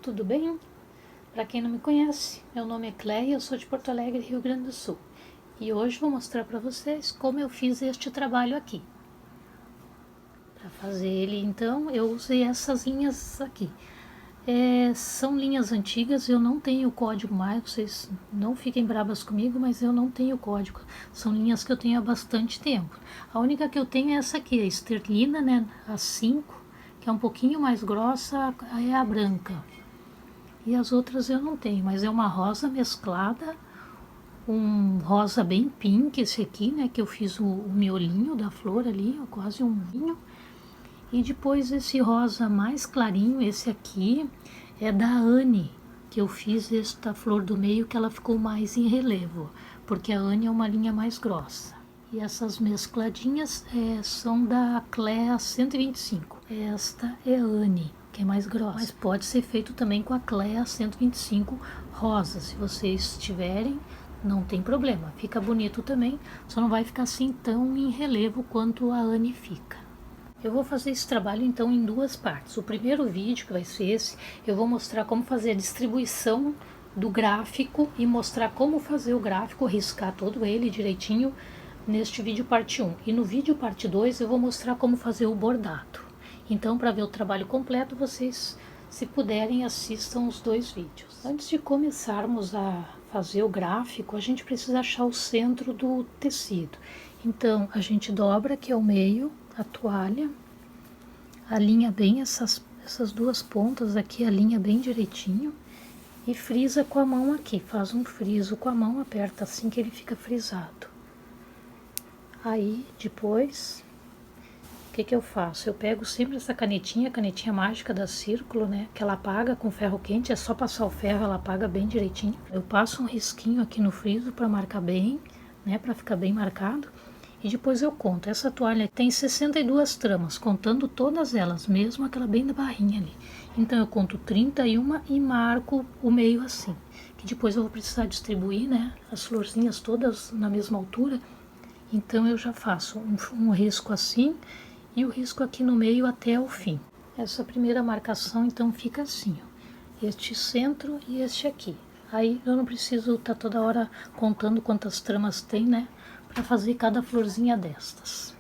tudo bem? Para quem não me conhece, meu nome é Cleia, eu sou de Porto Alegre, Rio Grande do Sul. E hoje vou mostrar para vocês como eu fiz este trabalho aqui. Para fazer ele, então, eu usei essas linhas aqui. São linhas antigas, eu não tenho o código mais, vocês não fiquem bravas comigo, mas eu não tenho código. São linhas que eu tenho há bastante tempo. A única que eu tenho é essa aqui, a esterlina, né, a 5, que é um pouquinho mais grossa, é a branca. E as outras eu não tenho, mas é uma rosa mesclada, um rosa bem pink esse aqui, né, que eu fiz o miolinho da flor ali, quase um vinho. E depois esse rosa mais clarinho, esse aqui, é da Anne, que eu fiz esta flor do meio que ela ficou mais em relevo, porque a Anne é uma linha mais grossa. E essas mescladinhas são da Clea 125. Esta é a Anne, que é mais grossa, mas pode ser feito também com a Clea 125 rosa, se vocês tiverem, não tem problema, fica bonito também, só não vai ficar assim tão em relevo quanto a Anne fica. Eu vou fazer esse trabalho então em duas partes. O primeiro vídeo, que vai ser esse, eu vou mostrar como fazer a distribuição do gráfico e mostrar como fazer o gráfico, riscar todo ele direitinho neste vídeo parte 1. E no vídeo parte 2 eu vou mostrar como fazer o bordado. Então, para ver o trabalho completo, vocês, se puderem, assistam os dois vídeos. Antes de começarmos a fazer o gráfico, a gente precisa achar o centro do tecido. Então, a gente dobra aqui ao meio a toalha, alinha bem essas duas pontas aqui, alinha bem direitinho e frisa com a mão aqui, faz um friso com a mão, aperta assim que ele fica frisado. Aí, depois, o que eu faço? Eu pego sempre essa canetinha, a canetinha mágica da Círculo, né, que ela apaga com ferro quente, é só passar o ferro, ela apaga bem direitinho. Eu passo um risquinho aqui no friso para marcar bem, né, para ficar bem marcado. E depois eu conto, essa toalha tem 62 tramas, contando todas elas, mesmo aquela bem da barrinha ali. Então eu conto 31 e marco o meio assim, que depois eu vou precisar distribuir, né, as florzinhas todas na mesma altura. Então eu já faço um risco assim e o risco aqui no meio até o fim. Essa primeira marcação então fica assim, ó, este centro e este aqui. Aí eu não preciso estar toda hora contando quantas tramas tem, né, para fazer cada florzinha destas.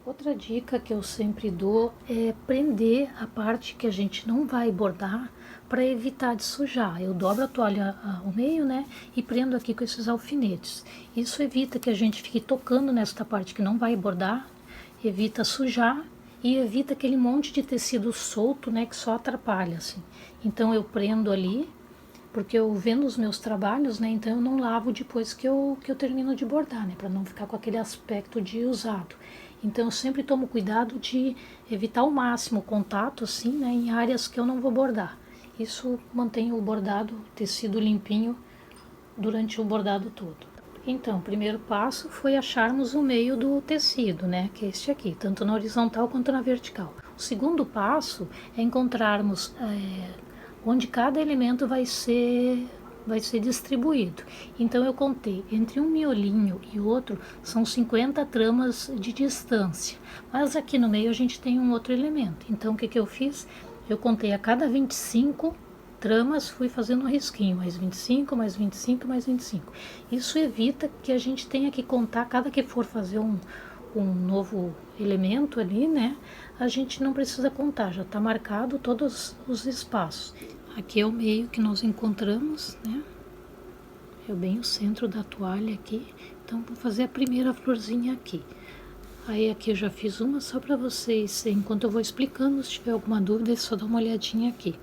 Outra dica que eu sempre dou é prender a parte que a gente não vai bordar para evitar de sujar. Eu dobro a toalha ao meio, né, e prendo aqui com esses alfinetes. Isso evita que a gente fique tocando nesta parte que não vai bordar, evita sujar e evita aquele monte de tecido solto, né, que só atrapalha assim. Então eu prendo ali, porque eu vendo os meus trabalhos, né, então eu não lavo depois que eu termino de bordar, né, para não ficar com aquele aspecto de usado. Então eu sempre tomo cuidado de evitar ao máximo o contato, assim, né, em áreas que eu não vou bordar. Isso mantém o bordado, o tecido limpinho durante o bordado todo. Então, o primeiro passo foi acharmos o meio do tecido, né, que é este aqui, tanto na horizontal quanto na vertical. O segundo passo é encontrarmos onde cada elemento vai ser distribuído. Então eu contei, entre um miolinho e outro são 50 tramas de distância, mas aqui no meio a gente tem um outro elemento. Então o que eu fiz? Eu contei a cada 25 tramas, fui fazendo um risquinho, mais 25, mais 25, mais 25. Isso evita que a gente tenha que contar, cada que for fazer um novo elemento ali, né, a gente não precisa contar, já está marcado todos os espaços. Aqui é o meio que nós encontramos, né, é bem o centro da toalha aqui. Então vou fazer a primeira florzinha aqui. Aí aqui eu já fiz uma só para vocês, enquanto eu vou explicando, se tiver alguma dúvida é só dar uma olhadinha aqui.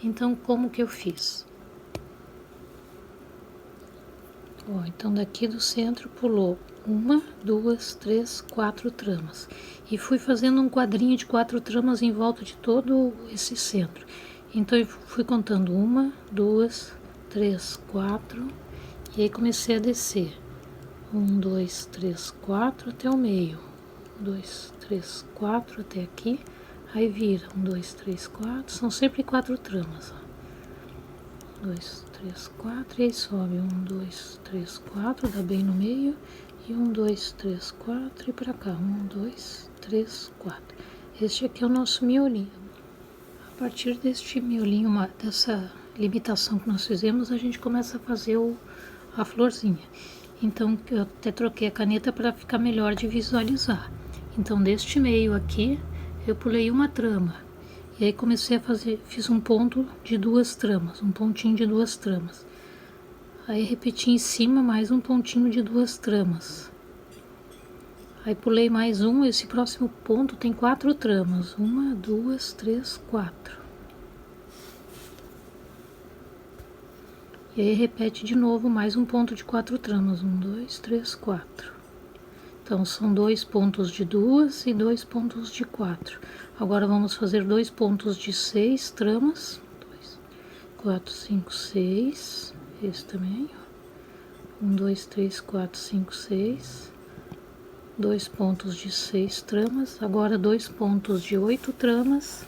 Então como que eu fiz? Ó, então daqui do centro pulou 1, 2, 3, 4 tramas. E fui fazendo um quadrinho de 4 tramas em volta de todo esse centro. Então eu fui contando 1, 2, 3, 4. E aí comecei a descer. 1, 2, 3, 4 até o meio. 1, 2, 3, 4 até aqui. Aí vira 1, 2, 3, 4. São sempre 4 tramas, ó. 2, 3, 4, e aí sobe 1, 2, 3, 4, dá bem no meio, e 1, 2, 3, 4, e pra cá, 1, 2, 3, 4. Este aqui é o nosso miolinho. A partir deste miolinho, dessa limitação que nós fizemos, a gente começa a fazer a florzinha. Então, eu até troquei a caneta para ficar melhor de visualizar. Então, deste meio aqui, eu pulei uma trama. E aí comecei a fazer, fiz um ponto de 2 tramas, um pontinho de 2 tramas. Aí repeti em cima mais um pontinho de 2 tramas. Aí pulei mais um, esse próximo ponto tem 4 tramas. 1, 2, 3, 4. E aí repete de novo mais um ponto de 4 tramas. 1, 2, 3, 4. Então são 2 pontos de 2 e 2 pontos de 4. Agora vamos fazer 2 pontos de 6 tramas. 2, 4, 5, 6. Esse também, ó. 1, 2, 3, 4, 5, 6. 2 pontos de 6 tramas. Agora 2 pontos de 8 tramas.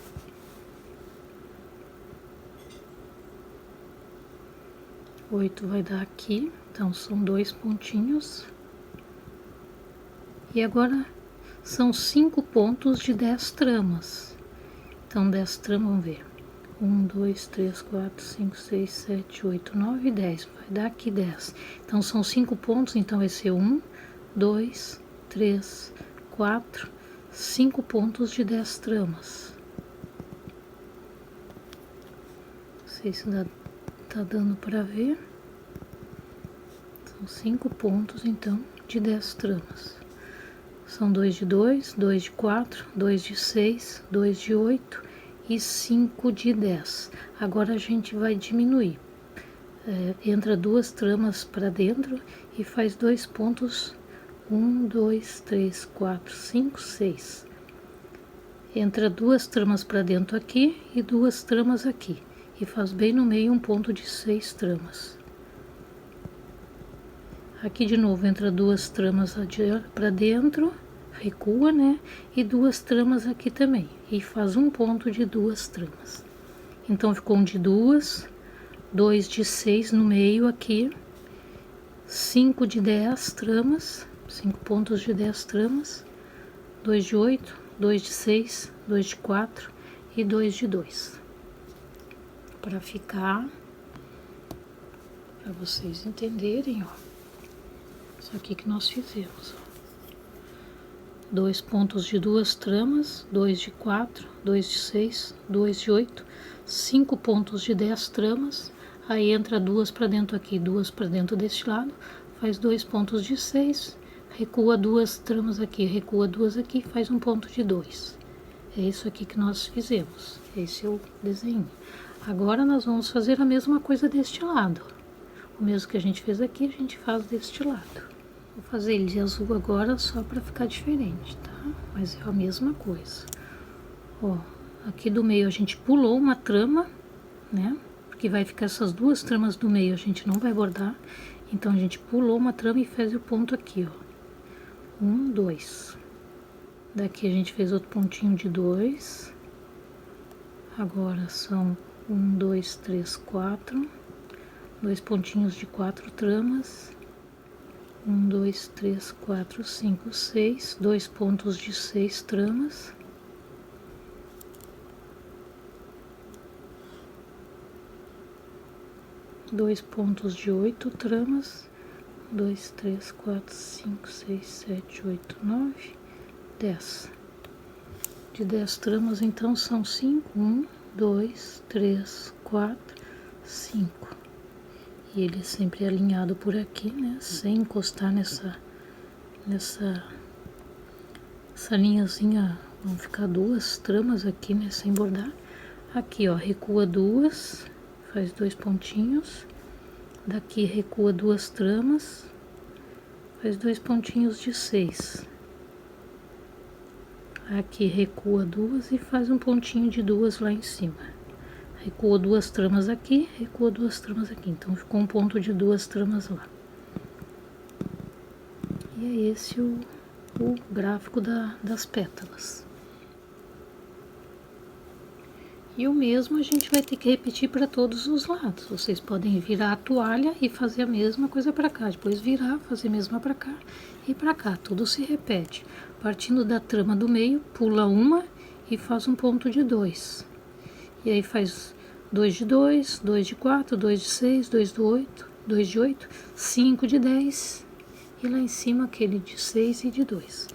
Oito vai dar aqui, então são 2 pontinhos. E agora são 5 pontos de 10 tramas. Então 10 tramas, vamos ver. 1, 2, 3, 4, 5, 6, 7, 8, 9, 10. Vai dar aqui 10. Então são 5 pontos, então vai ser 1, 2, 3, 4, 5 pontos de 10 tramas. Não sei se tá dando para ver. São 5 pontos, então, de 10 tramas. São 2 de 2, 2 de 4, 2 de 6, 2 de 8 e 5 de 10. Agora a gente vai diminuir. Entra 2 tramas para dentro e faz 2 pontos. 1, 2, 3, 4, 5, 6. Entra 2 tramas para dentro aqui e 2 tramas aqui. E faz bem no meio um ponto de 6 tramas. Aqui de novo entra 2 tramas para dentro, recua, né? E 2 tramas aqui também. E faz um ponto de 2 tramas. Então ficou um de 2, 2 de 6 no meio aqui, 5 de 10 tramas, 5 pontos de 10 tramas, 2 de 8, 2 de 6, 2 de 4 e 2 de 2. Para ficar, para vocês entenderem, ó. Isso aqui que nós fizemos, ó. 2 pontos de 2 tramas, 2 de 4, 2 de 6, 2 de 8, 5 pontos de 10 tramas, aí entra 2 para dentro aqui, 2 para dentro deste lado, faz 2 pontos de 6, recua 2 tramas aqui, recua 2 aqui, faz um ponto de 2. É isso aqui que nós fizemos, esse é o desenho. Agora nós vamos fazer a mesma coisa deste lado. O mesmo que a gente fez aqui, a gente faz deste lado. Vou fazer ele de azul agora só para ficar diferente, tá? Mas é a mesma coisa. Ó, aqui do meio a gente pulou uma trama, né? Porque vai ficar essas 2 tramas do meio, a gente não vai bordar. Então a gente pulou uma trama e fez o ponto aqui, ó. 1, 2. Daqui a gente fez outro pontinho de 2. Agora são 1, 2, 3, 4. 2 pontinhos de 4 tramas. 1, 2, 3, 4, 5, 6. 2 pontos de 6 tramas. Dois pontos de 8 tramas. 2, 3, 4, 5, 6, 7, 8, 9, 10. De 10 tramas, então, são 5. 1, 2, 3, 4, 5. E ele é sempre alinhado por aqui, né? Sem encostar nessa linhazinha. Vão ficar 2 tramas aqui, né? Sem bordar. Aqui, ó, recua 2, faz 2 pontinhos. Daqui recua 2 tramas, faz 2 pontinhos de 6. Aqui recua 2 e faz um pontinho de 2 lá em cima. Recua 2 tramas aqui, recua 2 tramas aqui. Então ficou um ponto de 2 tramas lá. E é esse o gráfico das pétalas. E o mesmo a gente vai ter que repetir para todos os lados. Vocês podem virar a toalha e fazer a mesma coisa para cá. Depois virar, fazer a mesma para cá e para cá. Tudo se repete. Partindo da trama do meio, pula uma e faz um ponto de 2. E aí faz 2 de 2, 2 de 4, 2 de 6, 2 de 8, 2 de 8, 5 de 10 e lá em cima aquele de 6 e de 2.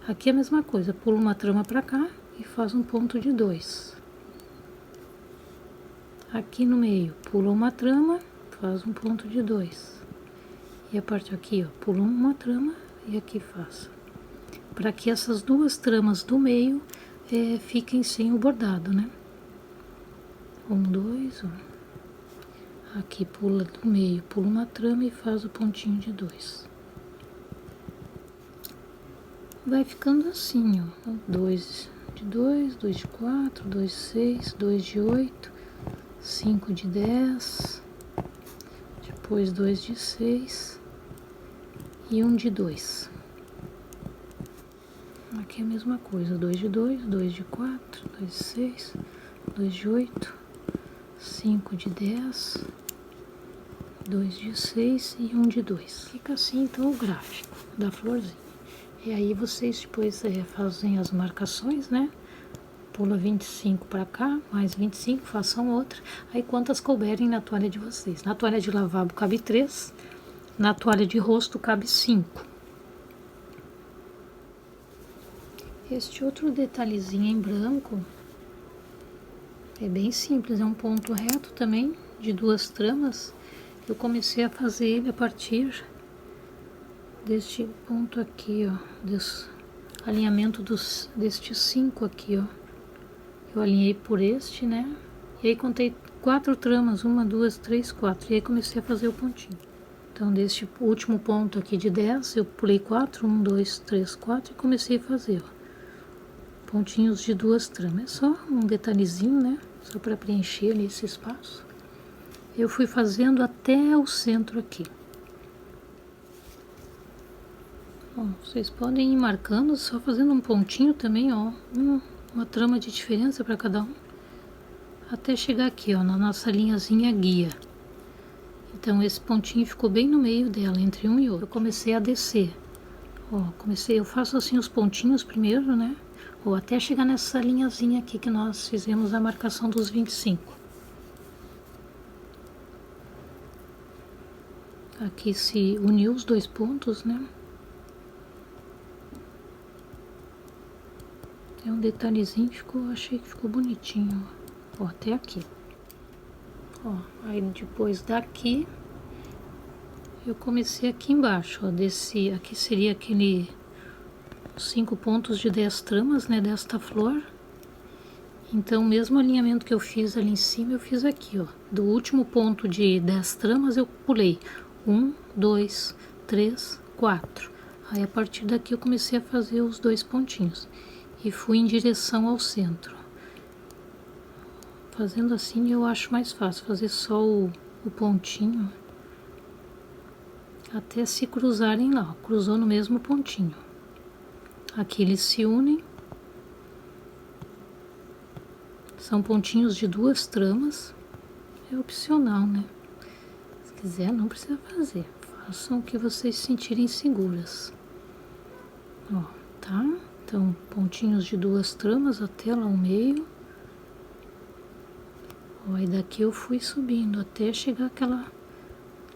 Aqui é a mesma coisa, pula uma trama para cá e faz um ponto de 2. Aqui no meio, pula uma trama, faz um ponto de 2. E a parte aqui, ó, pula uma trama e aqui faz. Para que essas duas tramas do meio fiquem sem o bordado, né? 1, 2, 1. Aqui pula do meio, pula uma trama e faz o pontinho de 2. Vai ficando assim, ó. 2 de 2, 2 de 4, 2 de 6, 2 de 8, 5 de 10, depois 2 de 6 e 1 de 2. Aqui é a mesma coisa, 2 de 2, 2 de 4, 2 de 6, 2 de 8, 5 de 10, 2 de 6 e 1 de 2. Fica assim então o gráfico da florzinha. E aí vocês depois fazem as marcações, né? Pula 25 para cá, mais 25, façam outra. Aí quantas couberem na toalha de vocês. Na toalha de lavabo cabe 3, na toalha de rosto cabe 5. Este outro detalhezinho em branco é bem simples, é um ponto reto também, de 2 tramas. Eu comecei a fazer ele a partir deste ponto aqui, ó, desse alinhamento destes 5 aqui, ó. Eu alinhei por este, né? E aí contei 4 tramas, 1, 2, 3, 4. E aí comecei a fazer o pontinho. Então, deste último ponto aqui de 10, eu pulei 4, 1, 2, 3, 4 e comecei a fazer, ó, pontinhos de 2 tramas. É só um detalhezinho, né? Só para preencher ali esse espaço. Eu fui fazendo até o centro aqui. Ó, vocês podem ir marcando, só fazendo um pontinho também, ó. Uma trama de diferença para cada um. Até chegar aqui, ó, na nossa linhazinha guia. Então, esse pontinho ficou bem no meio dela, entre um e outro. Eu comecei a descer. Ó, eu faço assim os pontinhos primeiro, né? Ou até chegar nessa linhazinha aqui que nós fizemos a marcação dos 25. Aqui se uniu os 2 pontos, né? Tem um detalhezinho que achei que ficou bonitinho, ó, até aqui. Ó, aí depois daqui, eu comecei aqui embaixo, ó, aqui seria aquele 5 pontos de 10 tramas, né, desta flor. Então, o mesmo alinhamento que eu fiz ali em cima, eu fiz aqui, ó. Do último ponto de 10 tramas, eu pulei 1, 2, 3, 4. Aí, a partir daqui, eu comecei a fazer os 2 pontinhos. E fui em direção ao centro. Fazendo assim, eu acho mais fácil fazer só o pontinho. Até se cruzarem lá, ó. Cruzou no mesmo pontinho. Aqui eles se unem. São pontinhos de 2 tramas. É opcional, né? Se quiser, não precisa fazer. Façam o que vocês sentirem seguras. Ó, tá? Então, pontinhos de 2 tramas até lá o meio. Ó, aí daqui eu fui subindo até chegar aquela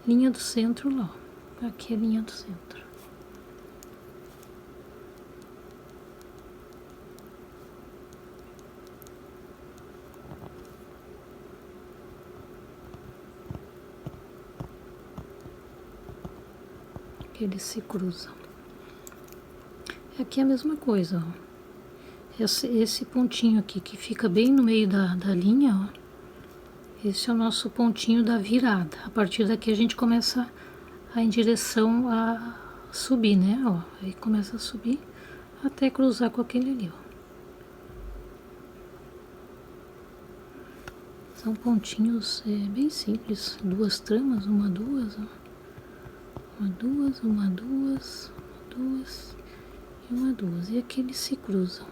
linha do centro lá. Ó. Aqui é a linha do centro. Eles se cruzam. Aqui é a mesma coisa, ó. Esse pontinho aqui que fica bem no meio da linha, ó. Esse é o nosso pontinho da virada. A partir daqui a gente começa a ir em direção a subir, né, ó. Aí começa a subir até cruzar com aquele ali, ó. São pontinhos bem simples. 2 tramas, 1, 2, ó. 1, 2, 1, 2, 2 e 1, 2. E aqui eles se cruzam.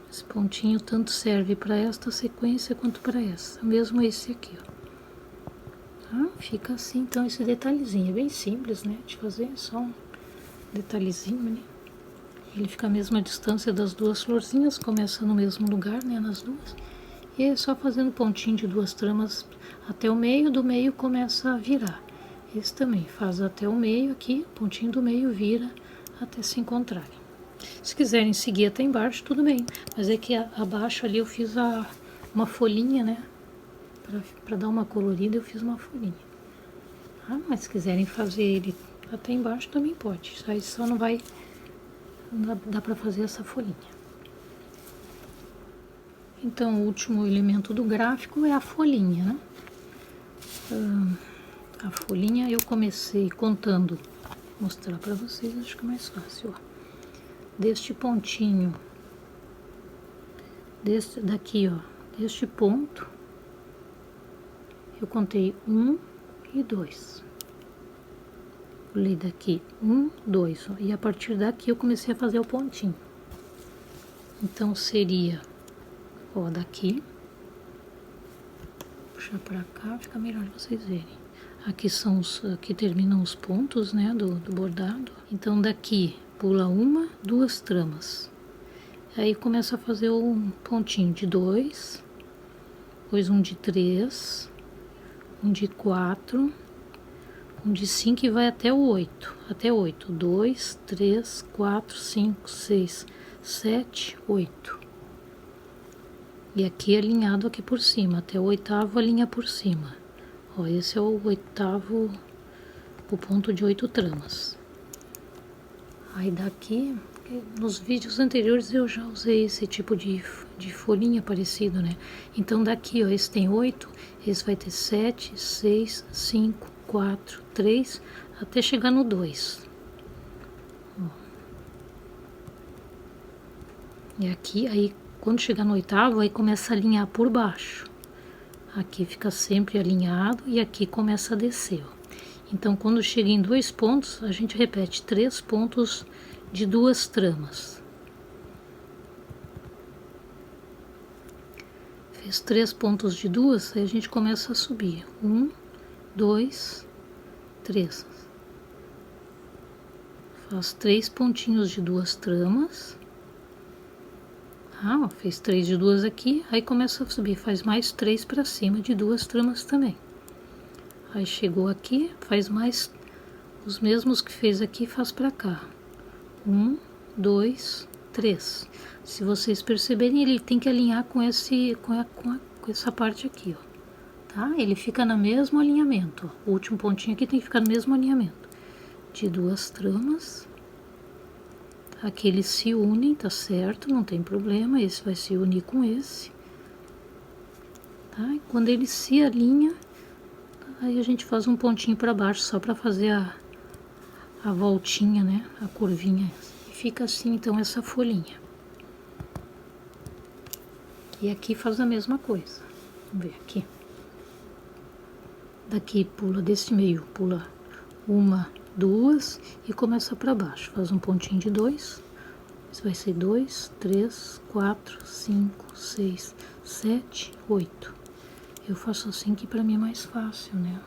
Esse pontinho tanto serve para esta sequência quanto para essa. Mesmo esse aqui, ó. Tá? Fica assim, então, esse detalhezinho. É bem simples, né? De fazer, só um detalhezinho, né? Ele fica a mesma distância das duas florzinhas, começa no mesmo lugar, né, nas duas. E é só fazendo pontinho de 2 tramas até o meio, do meio começa a virar. Esse também faz até o meio aqui, pontinho do meio vira até se encontrarem. Se quiserem seguir até embaixo, tudo bem. Mas é que abaixo ali eu fiz uma folhinha, né? Para dar uma colorida eu fiz uma folhinha. Ah, mas se quiserem fazer ele até embaixo também pode. Aí só não vai... Não dá para fazer essa folhinha. Então, o último elemento do gráfico é a folhinha, né? A folhinha eu comecei contando. Vou mostrar para vocês, acho que é mais fácil, ó. Deste pontinho, daqui, ó, deste ponto, eu contei 1 e 2. Pulei daqui 1, 2, ó, e a partir daqui eu comecei a fazer o pontinho. Então, seria, ó, daqui, puxar pra cá, fica melhor vocês verem. Aqui são aqui terminam os pontos, né, do bordado. Então, daqui pula 1, 2 tramas. Aí começa a fazer um pontinho de 2, depois um de 3, um de 4, um de 5 e vai até o 8. Até 8. 2, 3, 4, 5, 6, 7, 8. E aqui alinhado aqui por cima, até o 8º alinha por cima. Ó, esse é o 8º, o ponto de 8 tramas. Aí daqui, nos vídeos anteriores eu já usei esse tipo de folhinha parecido, né? Então daqui, ó, esse tem 8, esse vai ter 7, 6, 5, 4, 3, até chegar no 2. Ó. E aqui, aí quando chegar no 8º, aí começa a alinhar por baixo. Aqui fica sempre alinhado e aqui começa a descer, ó. Então, quando chega em 2 pontos, a gente repete 3 pontos de 2 tramas. Fez 3 pontos de 2, aí a gente começa a subir. 1, 2, 3. Faz 3 pontinhos de 2 tramas. Ah, ó, fez 3 de 2 aqui, aí começa a subir, faz mais 3 para cima de 2 tramas também. Aí chegou aqui, faz mais os mesmos que fez aqui, faz para cá. 1, 2, 3. Se vocês perceberem, ele tem que alinhar com essa parte aqui, ó. Tá? Ele fica no mesmo alinhamento, ó. O último pontinho aqui tem que ficar no mesmo alinhamento. De 2 tramas. Aqui eles se unem, tá certo? Não tem problema, esse vai se unir com esse. Tá? E quando ele se alinha, aí a gente faz um pontinho para baixo, só para fazer a voltinha, né? A curvinha. E fica assim, então, essa folhinha. E aqui faz a mesma coisa. Vamos ver aqui. Daqui pula desse meio, pula 1, 2 e começa para baixo. Faz um pontinho de 2. Esse vai ser 2, 3, 4, 5, 6, 7, 8. Eu faço assim que para mim é mais fácil, né?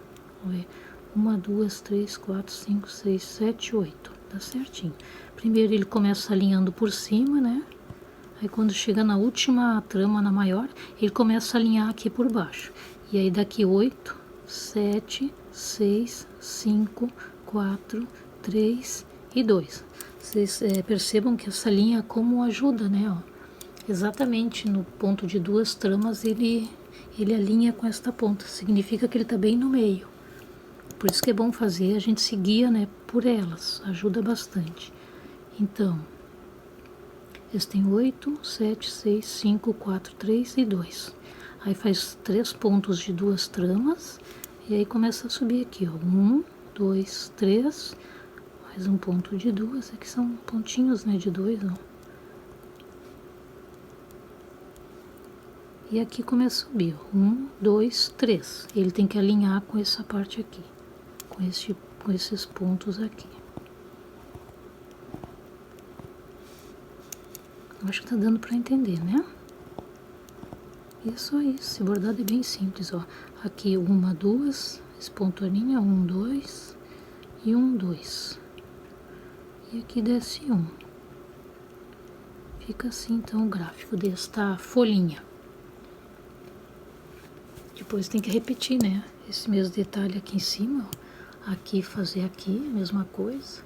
Vamos ver. 1, 2, 3, 4, 5, 6, 7, 8. Tá certinho. Primeiro ele começa alinhando por cima, né? Aí quando chega na última trama, na maior, ele começa a alinhar aqui por baixo. E aí daqui 8, 7, 6, 5, 4, 3 e 2. Vocês percebam que essa linha como ajuda, né? Ó. Exatamente no ponto de 2 tramas ele alinha com esta ponta. Significa que ele tá bem no meio. Por isso que é bom fazer, a gente se guia, né, por elas. Ajuda bastante. Então, esse tem 8, 7, 6, 5, 4, 3 e 2. Aí faz 3 pontos de 2 tramas. E aí começa a subir aqui, ó. 1, 2, 3. Mais um ponto de 2. Aqui são pontinhos, né, de 2, ó. E aqui começa a subir, ó. 1, 2, 3. Ele tem que alinhar com essa parte aqui. Com esses pontos aqui. Acho que tá dando pra entender, né? Isso aí, esse bordado é bem simples, ó. Aqui 1, 2, esse ponto alinha, 1, 2 e 1, 2. E aqui desce 1. fica assim então o gráfico desta folhinha. Depois tem que repetir, né? Esse mesmo detalhe aqui em cima, ó. Aqui fazer aqui, mesma coisa.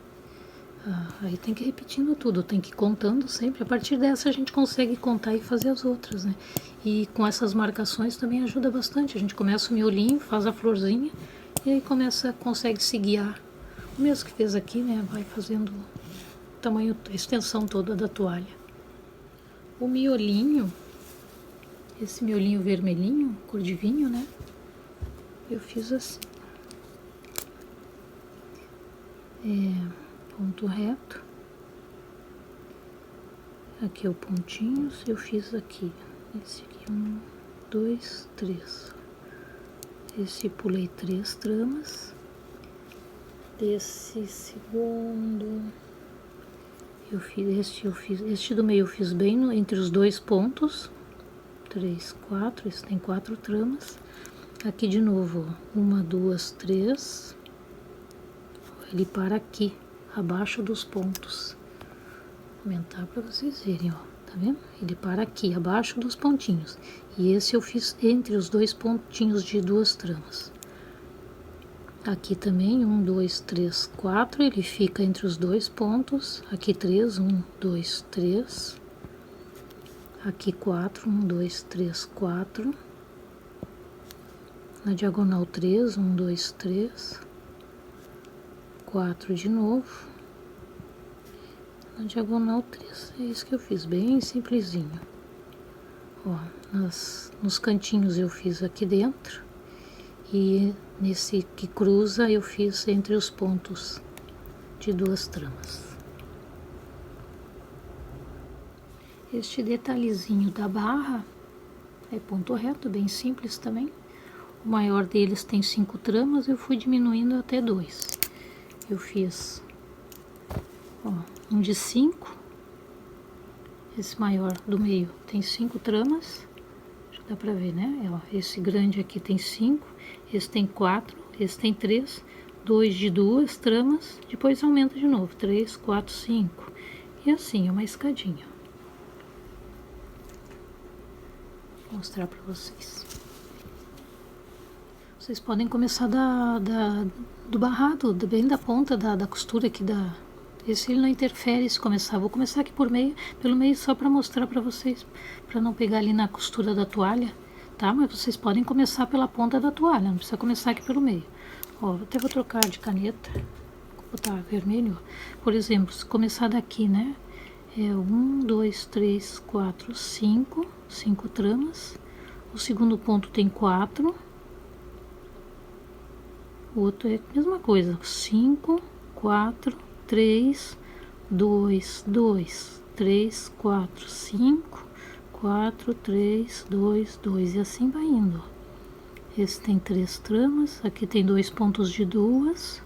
Aí tem que ir repetindo tudo, tem que ir contando sempre. A partir dessa a gente consegue contar e fazer as outras, né? E com essas marcações também ajuda bastante. A gente começa o miolinho, faz a florzinha e aí consegue se guiar. O mesmo que fez aqui, né? Vai fazendo o tamanho, a extensão toda da toalha. O miolinho, esse miolinho vermelhinho, cor de vinho, né? Eu fiz assim. Ponto reto. Aqui é o pontinhos, eu fiz aqui. Esse aqui, 1, 2, 3. Esse pulei 3 tramas. Desse segundo, este do meio eu fiz bem entre os dois pontos. 3, 4, esse tem 4 tramas. Aqui de novo, 1, 2, 3. Ele para aqui, abaixo dos pontos. Vou aumentar para vocês verem, ó, tá vendo? Ele para aqui, abaixo dos pontinhos. E esse eu fiz entre os dois pontinhos de 2 tramas. Aqui também, 1, 2, 3, 4, ele fica entre os dois pontos. Aqui 3, 1, 2, 3. Aqui 4, 1, 2, 3, 4. Na diagonal 3, 1, 2, 3. 4 de novo. Na diagonal 3. É isso que eu fiz, bem simplesinho. Ó, nos cantinhos eu fiz aqui dentro. E nesse que cruza eu fiz entre os pontos de 2 tramas. Este detalhezinho da barra é ponto reto, bem simples também. O maior deles tem 5 tramas, eu fui diminuindo até 2. Eu fiz, ó, um de 5. Esse maior do meio tem 5 tramas. Já dá pra ver, né? Ó, esse grande aqui tem 5. Esse tem 4. Esse tem 3. 2 de 2 tramas. Depois aumenta de novo. 3, 4, 5. E assim, uma escadinha. Vou mostrar pra vocês. Vocês podem começar do barrado, bem da ponta da costura aqui da... Esse ele não interfere se começar. Vou começar aqui pelo meio só para mostrar para vocês, para não pegar ali na costura da toalha, tá? Mas vocês podem começar pela ponta da toalha, não precisa começar aqui pelo meio. Ó, até vou trocar de caneta, vou botar vermelho. Por exemplo, se começar daqui, né? É 1, 2, 3, 4, 5 tramas. O segundo ponto tem 4. O outro é a mesma coisa, 5, 4, 3, 2, 2, 3, 4, 5, 4, 3, 2, 2, e assim vai indo. Esse tem 3 tramas, aqui tem 2 pontos de 2,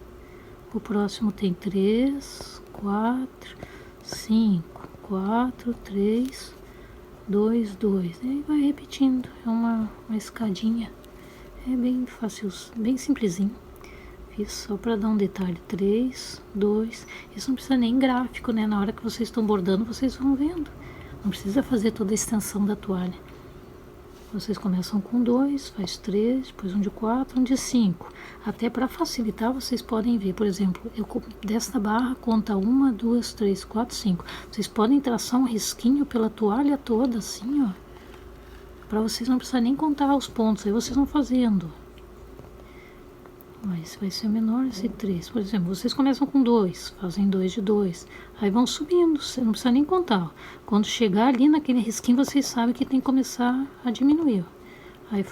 o próximo tem 3, 4, 5, 4, 3, 2, 2, e aí vai repetindo, é uma escadinha, é bem fácil, bem simplesinho. Fiz só para dar um detalhe, 3, 2, isso não precisa nem gráfico, né? Na hora que vocês estão bordando, vocês vão vendo. Não precisa fazer toda a extensão da toalha. Vocês começam com 2, faz 3, depois um de 4, um de 5. Até para facilitar, vocês podem ver, por exemplo, eu desta barra conta 1, 2, 3, 4, 5. Vocês podem traçar um risquinho pela toalha toda, assim, ó. Para vocês não precisar nem contar os pontos, aí vocês vão fazendo. Mas vai ser menor esse 3. Por exemplo, vocês começam com 2, fazem 2 de 2. Aí vão subindo, você não precisa nem contar. Ó. Quando chegar ali naquele risquinho, vocês sabem que tem que começar a diminuir. Ó. Aí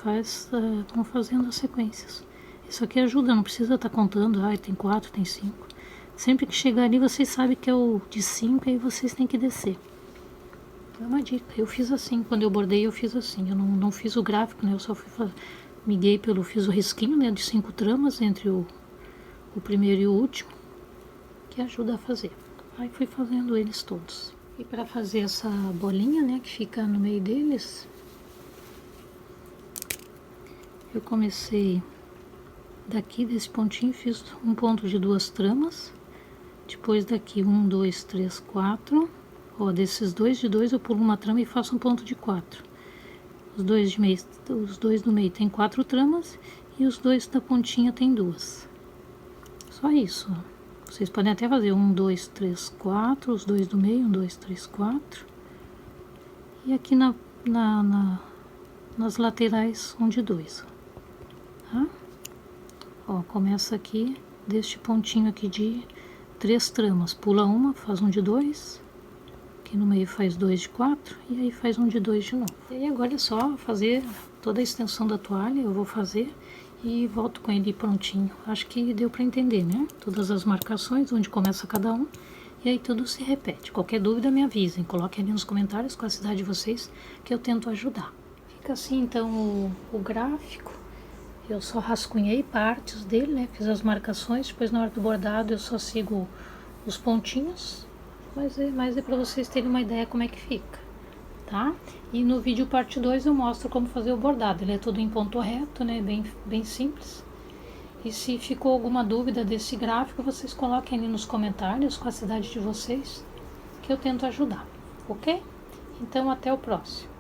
vão fazendo as sequências. Isso aqui ajuda, não precisa estar contando. Ah, tem 4, tem 5. Sempre que chegar ali, vocês sabem que é o de 5, aí vocês têm que descer. É uma dica. Eu fiz assim, quando eu bordei, eu fiz assim. Eu não fiz o gráfico, né? Eu só fui fazer. Fiz o risquinho, né, de 5 tramas entre o primeiro e o último, que ajuda a fazer. Aí fui fazendo eles todos. E para fazer essa bolinha, né, que fica no meio deles, eu comecei daqui desse pontinho, fiz um ponto de 2 tramas, depois daqui 1, 2, 3, 4, Ó, desses 2 de 2 eu pulo uma trama e faço um ponto de 4. Os dois do meio tem 4 tramas e os 2 da pontinha tem 2. Só isso, ó. Vocês podem até fazer 1, 2, 3, 4, os 2 do meio, 1, 2, 3, 4. E aqui nas laterais, 1 de 2. Tá? Ó, começa aqui deste pontinho aqui de 3 tramas. Pula uma, faz 1 de 2. Aqui no meio faz 2 de 4 e aí faz 1 de 2 de novo. E aí agora é só fazer toda a extensão da toalha, eu vou fazer e volto com ele prontinho. Acho que deu para entender, né? Todas as marcações, onde começa cada um, e aí tudo se repete. Qualquer dúvida me avisem, coloquem ali nos comentários qual a cidade de vocês que eu tento ajudar. Fica assim então o gráfico. Eu só rascunhei partes dele, né? Fiz as marcações, depois na hora do bordado eu só sigo os pontinhos, mas é para vocês terem uma ideia como é que fica, tá? E no vídeo parte 2 eu mostro como fazer o bordado, ele é todo em ponto reto, né? Bem simples. E se ficou alguma dúvida desse gráfico, vocês coloquem ali nos comentários com a cidade de vocês, que eu tento ajudar, ok? Então até o próximo.